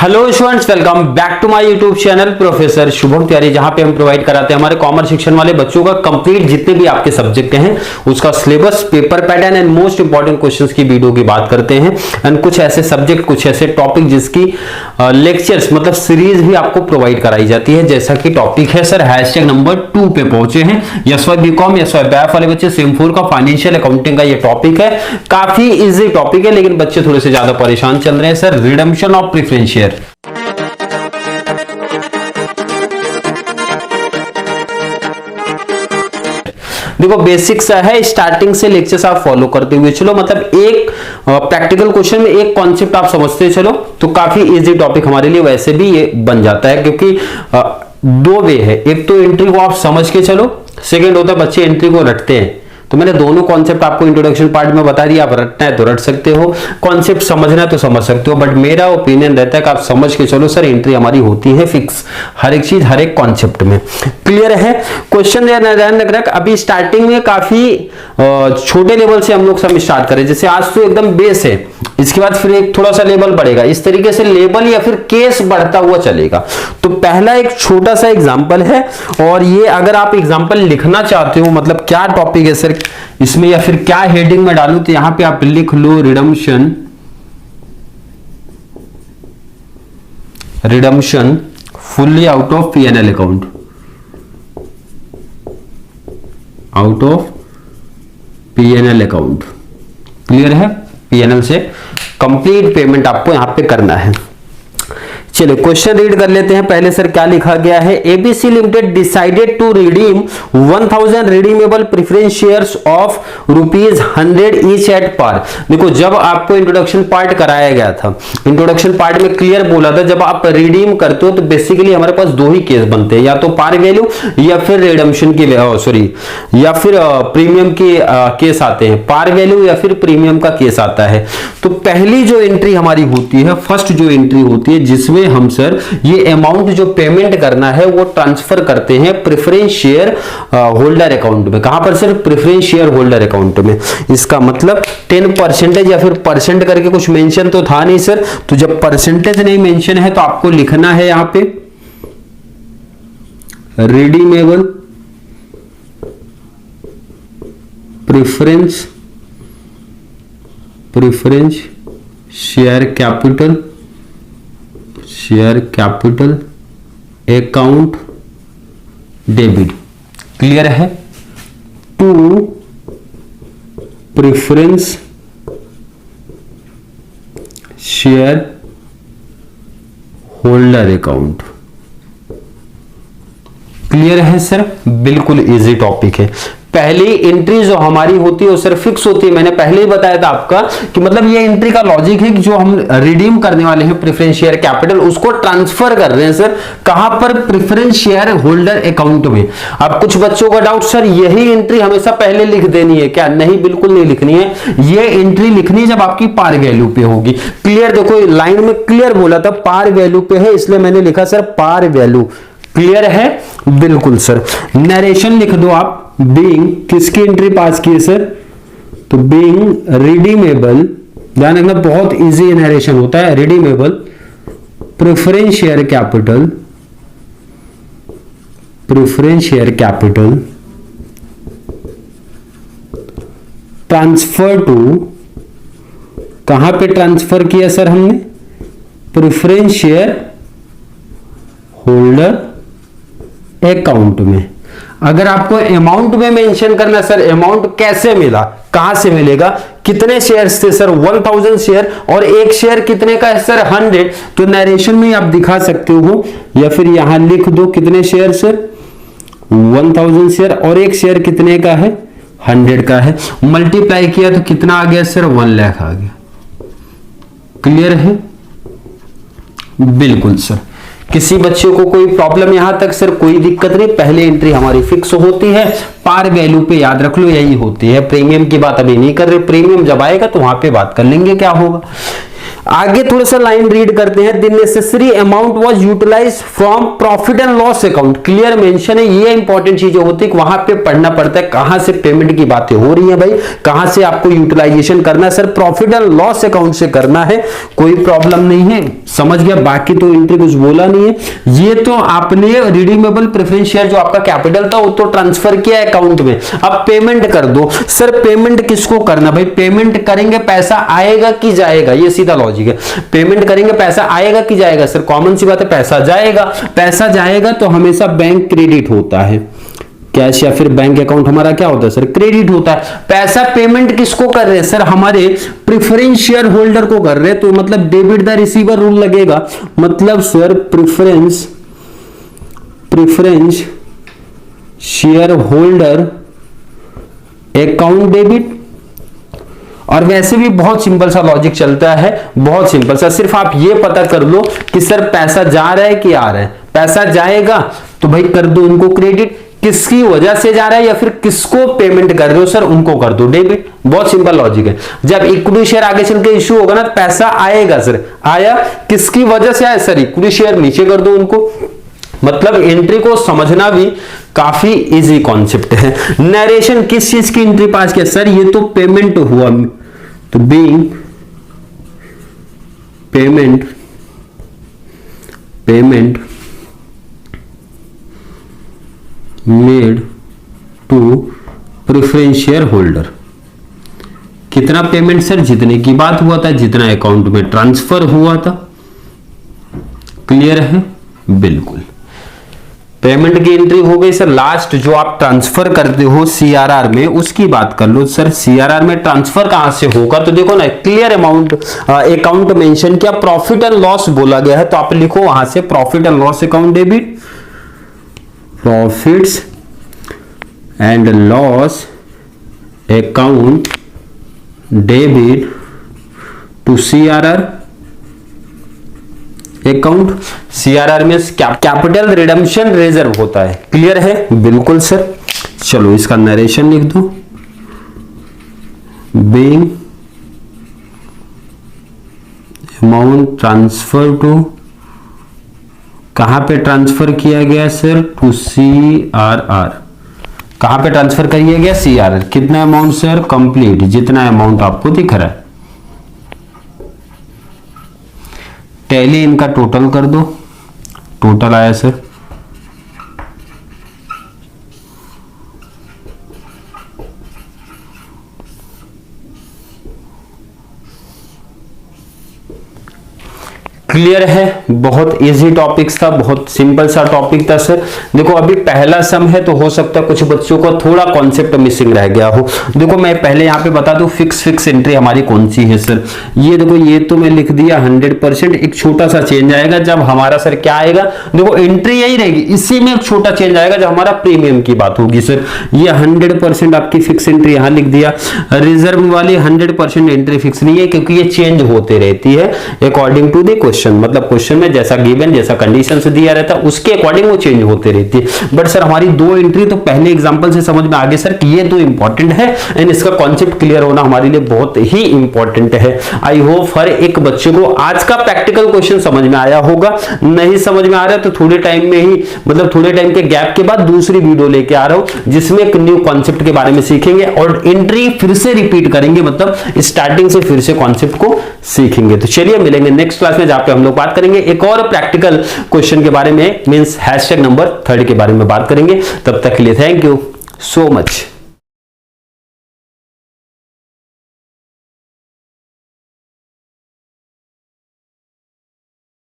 Hello students, welcome back to my YouTube channel professor Shubham Tiwari, जहां पे हम प्रोवाइड कराते हैं हमारे कॉमर्स सेक्शन वाले बच्चों का कंप्लीट जितने भी आपके सब्जेक्ट हैं उसका syllabus, paper pattern and most important questions की वीडियो की बात करते हैं। एंड कुछ ऐसे सब्जेक्ट, कुछ ऐसे टॉपिक जिसकी लेक्चर्स मतलब सीरीज भी आपको प्रोवाइड कराई जाती है। जैसा कि टॉपिक है सर हैशटैग नंबर 2 पे पहुंचे हैं। एसवाई बीकॉम, एसवाई बैफ वाले बच्चे, सेम 4 का फाइनेंशियल अकाउंटिंग का ये टॉपिक है। काफी इजी टॉपिक है लेकिन बच्चे थोड़े से ज्यादा परेशान चल रहे हैं sir. Redemption of preference share. देखो बेसिक्स है, स्टार्टिंग से लेक्चर्स आप फॉलो करते हुए चलो, मतलब एक प्रैक्टिकल क्वेश्चन में एक कॉन्सेप्ट आप समझते चलो तो काफी इजी टॉपिक हमारे लिए वैसे भी ये बन जाता है। क्योंकि दो वे है, एक तो एंट्री को आप समझ के चलो, सेकेंड होता है बच्चे एंट्री को रटते हैं। तो मैंने दोनों कॉन्सेप्ट आपको इंट्रोडक्शन पार्ट में बता दिया। आप रटना है तो रट सकते हो, कॉन्सेप्ट समझना है तो समझ सकते हो, बट मेरा ओपिनियन रहता है कि आप समझ के चलो सर, एंट्री हमारी होती है फिक्स, हर एक चीज हर एक कॉन्सेप्ट में। क्लियर है? क्वेश्चन ध्यान रख, अभी स्टार्टिंग में काफी छोटे लेवल से हम लोग सब स्टार्ट करें। जैसे आज तो एकदम बेस है, इसके बाद फिर एक थोड़ा सा लेवल बढ़ेगा, इस तरीके से लेवल या फिर केस बढ़ता हुआ चलेगा। तो पहला एक छोटा सा एग्जांपल है, और ये अगर आप एग्जांपल लिखना चाहते हो मतलब क्या टॉपिक है सर इसमें या फिर क्या हेडिंग में डालूं, तो यहां पे आप लिख लो redemption fully out of P&L account, out of P&L account. Clear है? P&L से कंप्लीट पेमेंट आपको यहां पे करना है। चलिए क्वेश्चन रीड कर लेते हैं। पहले सर क्या लिखा गया है, ABC limited decided to redeem 1000 redeemable preference shares of ₹100 each at par. देखो जब आपको इंट्रोडक्शन पार्ट कराया गया था, इंट्रोडक्शन पार्ट में क्लियर बोला था जब आप रिडीम करते हो तो बेसिकली हमारे पास दो ही केस बनते हैं, या तो पार वैल्यू या फिर रिडम्पशन की या फिर प्रीमियम के केस आते हैं। पार वैल्यू या फिर प्रीमियम का केस आता है। तो पहली जो एंट्री हमारी होती है, फर्स्ट जो एंट्री होती है जिसमें हम सर ये अमाउंट जो पेमेंट करना है वो ट्रांसफर करते हैं प्रेफरेंस शेयर होल्डर अकाउंट में। कहां पर sir? Preference share holder account में। इसका मतलब 10% या फिर परसेंट करके कुछ मेंशन तो था नहीं सर, तो जब परसेंटेज नहीं मेंशन है तो आपको लिखना है यहां पे redeemable preference share capital account debit. Clear है? To preference share holder account. Clear है सर? बिल्कुल इजी टॉपिक है। पहली एंट्री जो हमारी होती है वो सर फिक्स होती है। मैंने पहले ही बताया था आपका कि मतलब ये एंट्री का लॉजिक है कि जो हम रिडीम करने वाले हैं प्रेफरेंस शेयर कैपिटल, उसको ट्रांसफर कर रहे हैं सर कहां पर? प्रेफरेंस शेयर होल्डर अकाउंट में। अब कुछ बच्चों का डाउट, सर यही एंट्री हमेशा पहले लिख देनी है क्या? नहीं, बिल्कुल नहीं लिखनी है। ये एंट्री लिखनी है जब आपकी पार वैल्यू पे होगी। क्लियर? देखो लाइन में क्लियर बोला था पार वैल्यू पे है, इसलिए मैंने लिखा सर पार वैल्यू। क्लियर है? बिल्कुल सर। नरेशन लिख दो आप। बीइंग किसकी एंट्री पास की है सर? तो बीइंग रिडीमेबल, ध्यान रखना बहुत इजी नरेशन होता है। Redeemable preference share capital transfer to, कहां पे ट्रांसफर किया सर हमने? प्रेफरेंस शेयर होल्डर अकाउंट में। अगर आपको अमाउंट में मेंशन करना सर, अमाउंट कैसे मिला, कहां से मिलेगा, कितने शेयर्स थे सर? 1000 शेयर, और एक शेयर कितने का है सर? 100। तो नरेशन में आप दिखा सकते हो या फिर यहां लिख दो कितने शेयर सर? 1000 शेयर, और एक शेयर कितने का है? 100 का है। मल्टीप्लाई किया तो कितना आ गया सर? 1 लाख आ गया। क्लियर है? बिल्कुल सर। किसी बच्चे को कोई प्रॉब्लम यहां तक सर? कोई दिक्कत नहीं। पहले एंट्री हमारी फिक्स होती है, पार वैल्यू पे याद रख लो यही होती है। प्रीमियम की बात अभी नहीं कर रहे, प्रीमियम जब आएगा तो वहां पे बात कर लेंगे क्या होगा। आगे थोड़ा सा लाइन रीड करते हैं। The necessary amount was utilized from profit and loss account, clear mention है। ये इंपॉर्टेंट चीजें होती है कि वहां पे पढ़ना पड़ता है कहां से पेमेंट की बातें हो रही है भाई, कहां से आपको यूटिलाइजेशन करना है। Sir profit and loss account से करना है, कोई प्रॉब्लम नहीं है, समझ गया। बाकी तो एंट्री कुछ बोला नहीं है। ये तो आपने रिडीमेबल प्रेफरेंस शेयर जो आपका कैपिटल था वो तो ट्रांसफर किया अकाउंट में, अब पेमेंट कर दो। सर पेमेंट किसको करना भाई, पेमेंट करेंगे पैसा आएगा कि जाएगा, ये सीधा लॉजिक है। पेमेंट करेंगे पैसा आएगा कि जाएगा, सर कॉमन सी बात है पैसा जाएगा। पैसा जाएगा तो हमेशा बैंक क्रेडिट होता है, कैश या फिर बैंक अकाउंट हमारा क्या होता है सर, क्रेडिट होता है। पैसा पेमेंट किसको कर रहे हैं सर, हमारे प्रेफरेंस शेयर होल्डर को कर रहे हैं, तो मतलब डेबिट द रिसीवर रूल लगेगा। मतलब sir preference share holder account debit. और वैसे भी बहुत सिंपल सा लॉजिक चलता है, बहुत सिंपल सा। सिर्फ आप ये पता कर लो कि सर पैसा जा रहा है कि आ रहा है। पैसा जाएगा तो भाई कर दो उनको क्रेडिट, किसकी वजह से जा रहा है या फिर किसको पेमेंट कर रहे हो सर उनको कर दो डेबिट। बहुत सिंपल लॉजिक है। जब इक्विटी शेयर आगे चल के इश्यू होगा ना, पैसा आएगा सर, आया किसकी वजह से आया सर, इक्विटी शेयर नीचे कर दो उनको। मतलब एंट्री को समझना भी काफी इजी कॉन्सेप्ट है। नरेशन किस चीज की एंट्री पास किया सर, ये तो पेमेंट हुआ, तो being payment made to preference share holder. कितना पेमेंट सर, जितने की बात हुआ था, जितना अकाउंट में ट्रांसफर हुआ था। क्लियर है, बिल्कुल। पेमेंट की एंट्री हो गई सर। लास्ट जो आप ट्रांसफर करते हो सीआरआर में उसकी बात कर लो सर। सीआरआर में ट्रांसफर कहां से होगा, तो देखो ना क्लियर अमाउंट अकाउंट मेंशन किया, प्रॉफिट एंड लॉस बोला गया है, तो आप लिखो वहां से profit and loss account debit, profits and loss account debit to CRR account. CRR में कैपिटल रिडम्पशन रिजर्व होता है। क्लियर है, बिल्कुल सर। चलो इसका नरेशन लिख दो। बीइंग अमाउंट ट्रांसफर टू, कहां पे ट्रांसफर किया गया सर, टू सीआरआर। कहां पे ट्रांसफर किया गया, सीआरआर। कितना अमाउंट सर, कंप्लीट, जितना अमाउंट आपको दिख रहा है। टैली इनका टोटल कर दो, टोटल आया सर क्लियर है। बहुत इजी टॉपिक्स था, बहुत सिंपल सा टॉपिक था सर। देखो अभी पहला सम है तो हो सकता है कुछ बच्चों को थोड़ा कॉन्सेप्ट मिसिंग रह गया हो। देखो मैं पहले यहाँ पे बता दूं फिक्स एंट्री हमारी कौन सी है सर। ये देखो ये तो मैं लिख दिया 100%। एक छोटा सा चेंज आएगा जब हमारा सर क्या आएगा, देखो एंट्री यही रहेगी, इसी में एक छोटा चेंज आएगा जब हमारा प्रीमियम की बात होगी सर। ये 100% आपकी फिक्स एंट्री यहाँ लिख दिया। रिजर्व वाली 100% एंट्री फिक्स नहीं है क्योंकि ये चेंज होते रहती है अकॉर्डिंग टू द क्वेश्चन। मतलब क्वेश्चन में जैसा गिवन, जैसा कंडीशन से दिया रहता है उसके अकॉर्डिंग वो चेंज होते रहती है। बट सर हमारी दो एंट्री तो पहले एग्जांपल से समझ में आ गए सर कि ये तो इंपॉर्टेंट है एंड इसका कॉन्सेप्ट क्लियर होना हमारे लिए बहुत ही इंपॉर्टेंट है। आई होप हर एक बच्चे को आज का प्रैक्टिकल क्वेश्चन समझ में आया होगा। नहीं समझ में आ रहा है तो थोड़े टाइम में ही, मतलब थोड़े टाइम के गैप के बाद दूसरी वीडियो लेके आ रहा हूं जिसमें एक न्यू कॉन्सेप्ट के बारे में सीखेंगे और एंट्री फिर से रिपीट करेंगे, मतलब स्टार्टिंग से फिर से कॉन्सेप्ट को सीखेंगे। तो चलिए मिलेंगे नेक्स्ट क्लास में जहां पे हम लोग बात करेंगे एक और प्रैक्टिकल क्वेश्चन के बारे में, मींस हैशटैग नंबर 3 के बारे में बात करेंगे। तब तक के लिए थैंक यू सो मच।